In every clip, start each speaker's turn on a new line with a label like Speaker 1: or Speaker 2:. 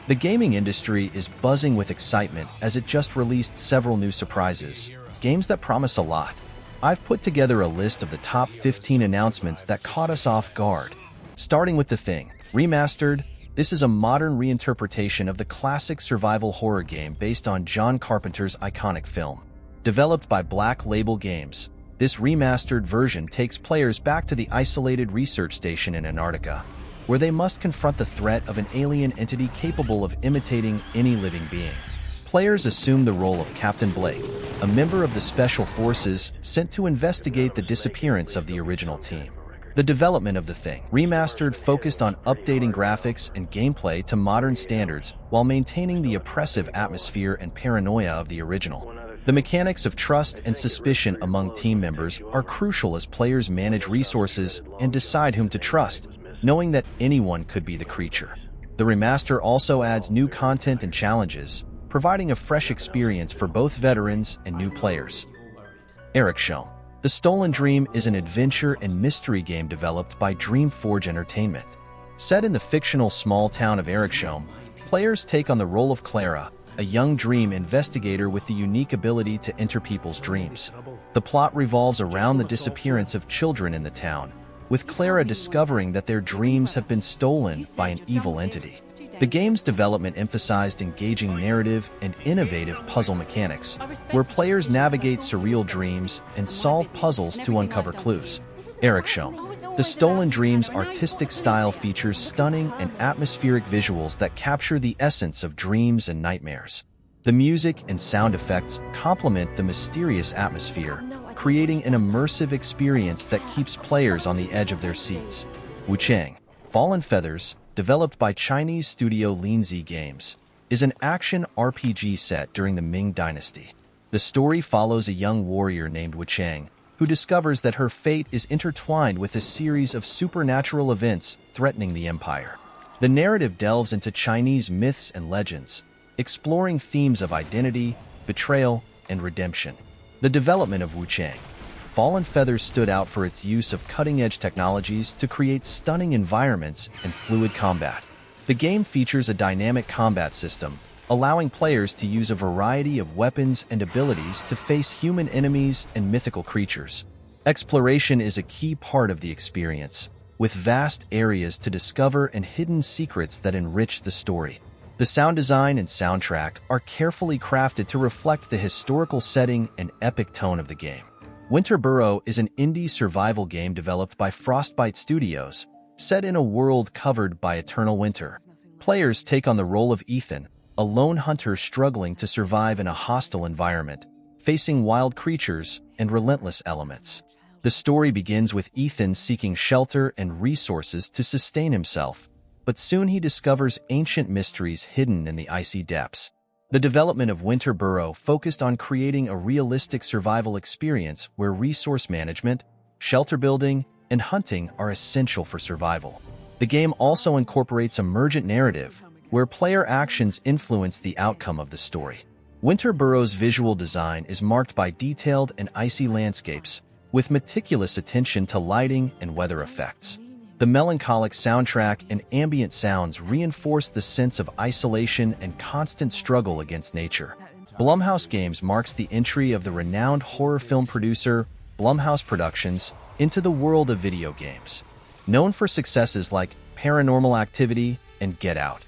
Speaker 1: The gaming industry is buzzing with excitement as it just released several new surprises, games that promise a lot. I've put together a list of the top 15 announcements that caught us off guard. Starting with The Thing, Remastered. This is a modern reinterpretation of the classic survival horror game based on John Carpenter's iconic film. Developed by Black Label Games, this remastered version takes players back to the isolated research station in Antarctica, where they must confront the threat of an alien entity capable of imitating any living being. Players assume the role of Captain Blake, a member of the Special Forces sent to investigate the disappearance of the original team. The development of The Thing, Remastered focused on updating graphics and gameplay to modern standards while maintaining the oppressive atmosphere and paranoia of the original. The mechanics of trust and suspicion among team members are crucial as players manage resources and decide whom to trust, knowing that anyone could be the creature. The remaster also adds new content and challenges, providing a fresh experience for both veterans and new players. Ericshome. The Stolen Dream is an adventure and mystery game developed by Dreamforge Entertainment. Set in the fictional small town of Ericshome, players take on the role of Clara, a young dream investigator with the unique ability to enter people's dreams. The plot revolves around the disappearance of children in the town, with Clara discovering that their dreams have been stolen by an evil entity. The game's development emphasized engaging narrative and innovative puzzle mechanics, where players navigate surreal dreams and solve puzzles to uncover clues. Ericshome. The Stolen Dream's artistic style features stunning and atmospheric visuals that capture the essence of dreams and nightmares. The music and sound effects complement the mysterious atmosphere, creating an immersive experience that keeps players on the edge of their seats. Wuchang. Fallen Feathers, developed by Chinese studio Linzi Games, is an action RPG set during the Ming Dynasty. The story follows a young warrior named Wuchang, who discovers that her fate is intertwined with a series of supernatural events threatening the empire. The narrative delves into Chinese myths and legends, exploring themes of identity, betrayal, and redemption. The development of Wuchang. Fallen Feathers stood out for its use of cutting-edge technologies to create stunning environments and fluid combat. The game features a dynamic combat system, allowing players to use a variety of weapons and abilities to face human enemies and mythical creatures. Exploration is a key part of the experience, with vast areas to discover and hidden secrets that enrich the story. The sound design and soundtrack are carefully crafted to reflect the historical setting and epic tone of the game. Winter Burrow is an indie survival game developed by Frostbite Studios, set in a world covered by eternal winter. Players take on the role of Ethan, a lone hunter struggling to survive in a hostile environment, facing wild creatures and relentless elements. The story begins with Ethan seeking shelter and resources to sustain himself, but soon he discovers ancient mysteries hidden in the icy depths. The development of Winter Burrow focused on creating a realistic survival experience where resource management, shelter building, and hunting are essential for survival. The game also incorporates emergent narrative, where player actions influence the outcome of the story. Winter Burrow's visual design is marked by detailed and icy landscapes, with meticulous attention to lighting and weather effects. The melancholic soundtrack and ambient sounds reinforce the sense of isolation and constant struggle against nature. Blumhouse Games marks the entry of the renowned horror film producer Blumhouse Productions into the world of video games. Known for successes like Paranormal Activity and Get Out,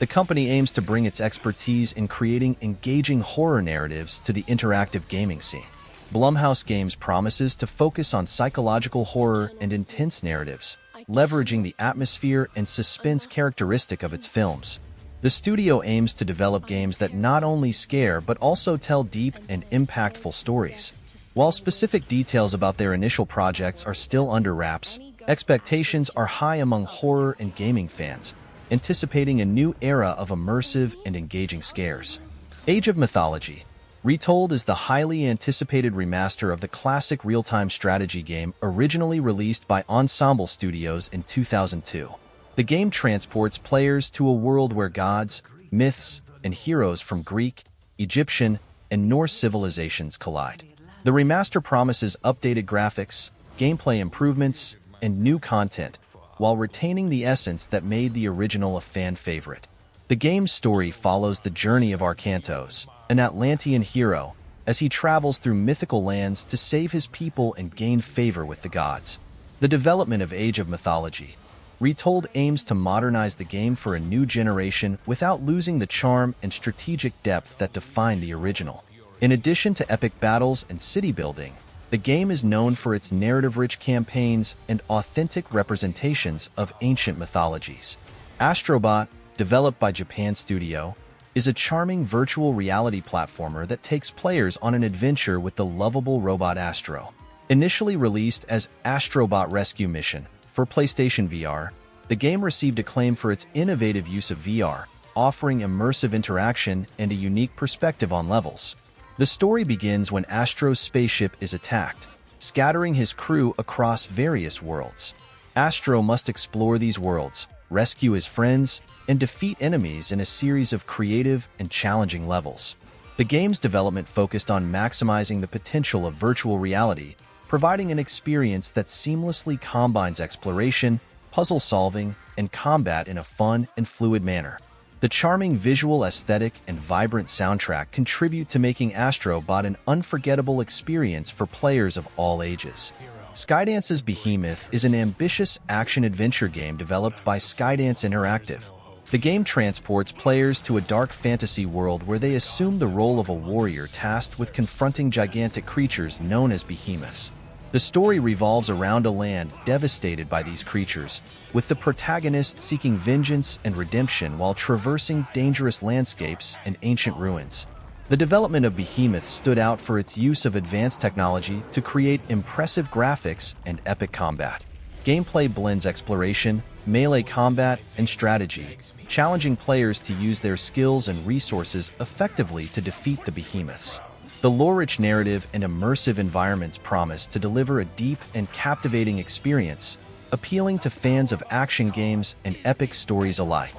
Speaker 1: the company aims to bring its expertise in creating engaging horror narratives to the interactive gaming scene. Blumhouse Games promises to focus on psychological horror and intense narratives, leveraging the atmosphere and suspense characteristic of its films. The studio aims to develop games that not only scare but also tell deep and impactful stories. While specific details about their initial projects are still under wraps, expectations are high among horror and gaming fans, anticipating a new era of immersive and engaging scares. Age of Mythology. Retold is the highly anticipated remaster of the classic real-time strategy game originally released by Ensemble Studios in 2002. The game transports players to a world where gods, myths, and heroes from Greek, Egyptian, and Norse civilizations collide. The remaster promises updated graphics, gameplay improvements, and new content, while retaining the essence that made the original a fan favorite. The game's story follows the journey of Arcantos, an Atlantean hero, as he travels through mythical lands to save his people and gain favor with the gods. The development of Age of Mythology, Retold, aims to modernize the game for a new generation without losing the charm and strategic depth that define the original. In addition to epic battles and city building, the game is known for its narrative-rich campaigns and authentic representations of ancient mythologies. Astrobot, developed by Japan Studio, is a charming virtual reality platformer that takes players on an adventure with the lovable robot Astro. Initially released as Astrobot Rescue Mission for PlayStation VR, the game received acclaim for its innovative use of VR, offering immersive interaction and a unique perspective on levels. The story begins when Astro's spaceship is attacked, scattering his crew across various worlds. Astro must explore these worlds, rescue his friends, and defeat enemies in a series of creative and challenging levels. The game's development focused on maximizing the potential of virtual reality, providing an experience that seamlessly combines exploration, puzzle solving, and combat in a fun and fluid manner. The charming visual aesthetic and vibrant soundtrack contribute to making Astrobot an unforgettable experience for players of all ages. Skydance's Behemoth is an ambitious action-adventure game developed by Skydance Interactive. The game transports players to a dark fantasy world where they assume the role of a warrior tasked with confronting gigantic creatures known as behemoths. The story revolves around a land devastated by these creatures, with the protagonist seeking vengeance and redemption while traversing dangerous landscapes and ancient ruins. The development of Behemoth stood out for its use of advanced technology to create impressive graphics and epic combat. Gameplay blends exploration, melee combat, and strategy, challenging players to use their skills and resources effectively to defeat the behemoths. The lore-rich narrative and immersive environments promise to deliver a deep and captivating experience, appealing to fans of action games and epic stories alike.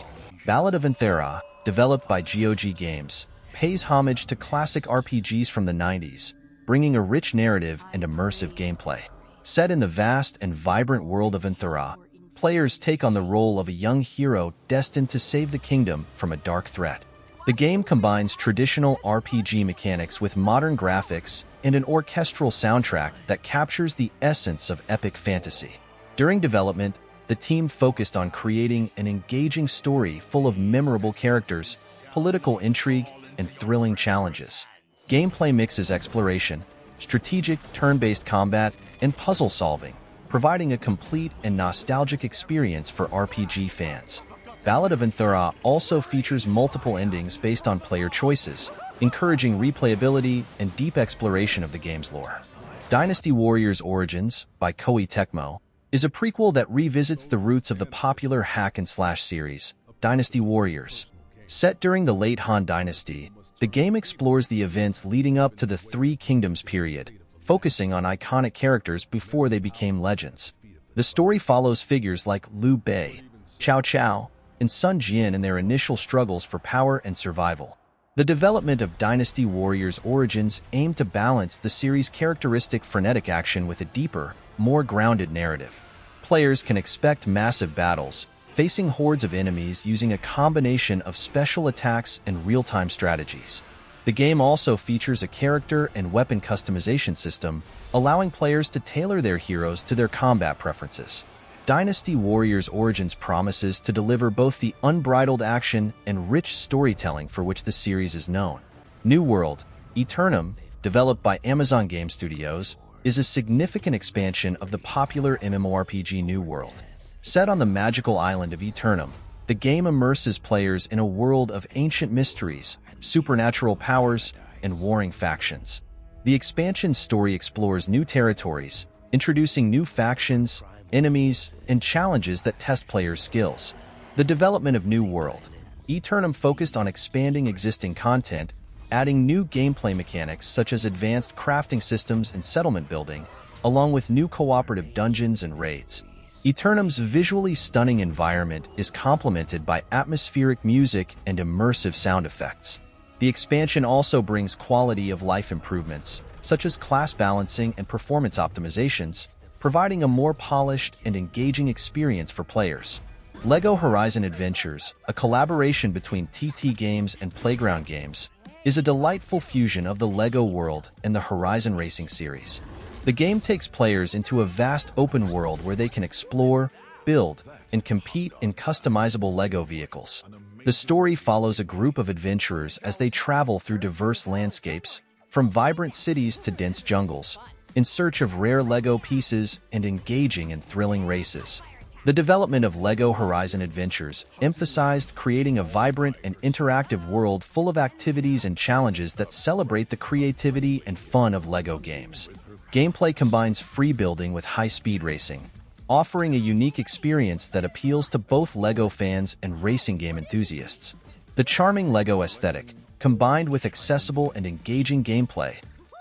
Speaker 1: Ballad of Anthera, developed by GOG Games, pays homage to classic RPGs from the 90s, bringing a rich narrative and immersive gameplay. Set in the vast and vibrant world of Anthera, players take on the role of a young hero destined to save the kingdom from a dark threat. The game combines traditional RPG mechanics with modern graphics and an orchestral soundtrack that captures the essence of epic fantasy. During development, the team focused on creating an engaging story full of memorable characters, political intrigue, and thrilling challenges. Gameplay mixes exploration, strategic turn-based combat, and puzzle solving, providing a complete and nostalgic experience for RPG fans. Ballad of Anthera also features multiple endings based on player choices, encouraging replayability and deep exploration of the game's lore. Dynasty Warriors Origins, by Koei Tecmo, is a prequel that revisits the roots of the popular hack-and-slash series, Dynasty Warriors. Set during the late Han Dynasty, the game explores the events leading up to the Three Kingdoms period, focusing on iconic characters before they became legends. The story follows figures like Liu Bei, Cao Cao, and Sun Jian in their initial struggles for power and survival. The development of Dynasty Warriors Origins aimed to balance the series' characteristic frenetic action with a deeper, more grounded narrative. Players can expect massive battles, facing hordes of enemies using a combination of special attacks and real-time strategies. The game also features a character and weapon customization system, allowing players to tailor their heroes to their combat preferences. Dynasty Warriors Origins promises to deliver both the unbridled action and rich storytelling for which the series is known. New World, Eternum, developed by Amazon Game Studios, is a significant expansion of the popular MMORPG New World. Set on the magical island of Eternum, the game immerses players in a world of ancient mysteries, supernatural powers, and warring factions. The expansion's story explores new territories, introducing new factions, enemies, and challenges that test players' skills. The development of New World, Eternum focused on expanding existing content, adding new gameplay mechanics such as advanced crafting systems and settlement building, along with new cooperative dungeons and raids. Eternum's visually stunning environment is complemented by atmospheric music and immersive sound effects. The expansion also brings quality-of-life improvements, such as class balancing and performance optimizations, providing a more polished and engaging experience for players. LEGO Horizon Adventures, a collaboration between TT Games and Playground Games, is a delightful fusion of the LEGO world and the Horizon Racing series. The game takes players into a vast open world where they can explore, build, and compete in customizable LEGO vehicles. The story follows a group of adventurers as they travel through diverse landscapes, from vibrant cities to dense jungles, in search of rare LEGO pieces and engaging in thrilling races. The development of LEGO Horizon Adventures emphasized creating a vibrant and interactive world full of activities and challenges that celebrate the creativity and fun of LEGO games. Gameplay combines free building with high-speed racing, offering a unique experience that appeals to both LEGO fans and racing game enthusiasts. The charming LEGO aesthetic, combined with accessible and engaging gameplay,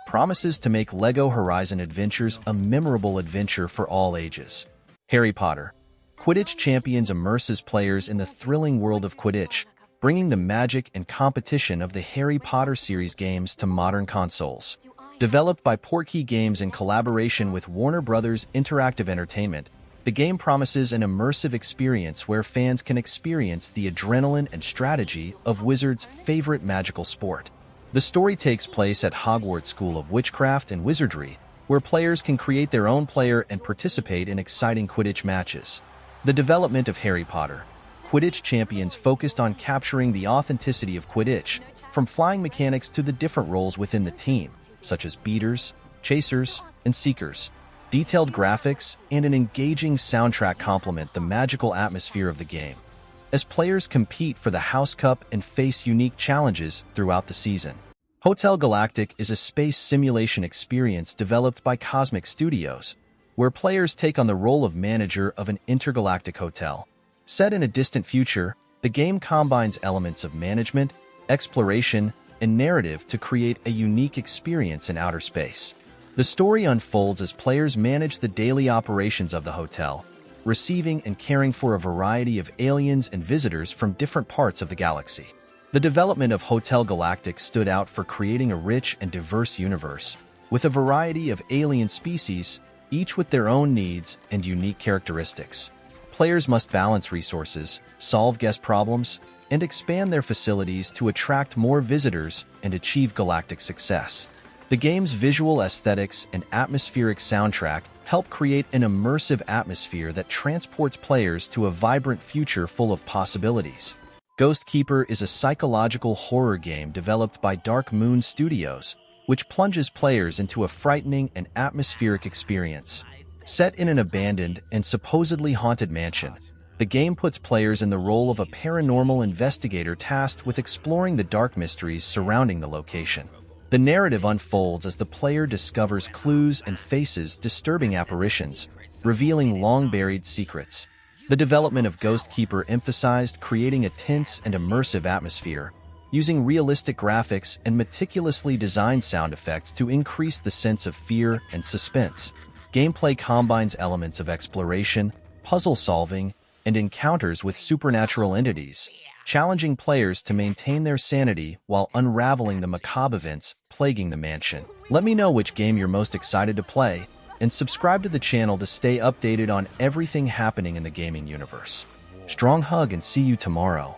Speaker 1: promises to make LEGO Horizon Adventures a memorable adventure for all ages. Harry Potter. Quidditch champions immerses players in the thrilling world of Quidditch, bringing the magic and competition of the Harry Potter series games to modern consoles. Developed by Portkey Games in collaboration with Warner Bros. Interactive Entertainment, the game promises an immersive experience where fans can experience the adrenaline and strategy of Wizards' favorite magical sport. The story takes place at Hogwarts School of Witchcraft and Wizardry, where players can create their own player and participate in exciting Quidditch matches. The development of Harry Potter. Quidditch champions focused on capturing the authenticity of Quidditch, from flying mechanics to the different roles within the team, such as beaters, chasers, and seekers. Detailed graphics and an engaging soundtrack complement the magical atmosphere of the game, as players compete for the House Cup and face unique challenges throughout the season. Hotel Galactic is a space simulation experience developed by Cosmic Studios, where players take on the role of manager of an intergalactic hotel. Set in a distant future, the game combines elements of management, exploration, and narrative to create a unique experience in outer space. The story unfolds as players manage the daily operations of the hotel, receiving and caring for a variety of aliens and visitors from different parts of the galaxy. The development of Hotel Galactic stood out for creating a rich and diverse universe, with a variety of alien species, each with their own needs and unique characteristics. Players must balance resources, solve guest problems, and expand their facilities to attract more visitors and achieve galactic success. The game's visual aesthetics and atmospheric soundtrack help create an immersive atmosphere that transports players to a vibrant future full of possibilities. Ghost Keeper is a psychological horror game developed by Dark Moon Studios, which plunges players into a frightening and atmospheric experience. Set in an abandoned and supposedly haunted mansion, the game puts players in the role of a paranormal investigator tasked with exploring the dark mysteries surrounding the location. The narrative unfolds as the player discovers clues and faces disturbing apparitions, revealing long-buried secrets. The development of Ghost Keeper emphasized creating a tense and immersive atmosphere, using realistic graphics and meticulously designed sound effects to increase the sense of fear and suspense. Gameplay combines elements of exploration, puzzle solving, and encounters with supernatural entities, challenging players to maintain their sanity while unraveling the macabre events plaguing the mansion. Let me know which game you're most excited to play, and subscribe to the channel to stay updated on everything happening in the gaming universe. Strong hug and see you tomorrow.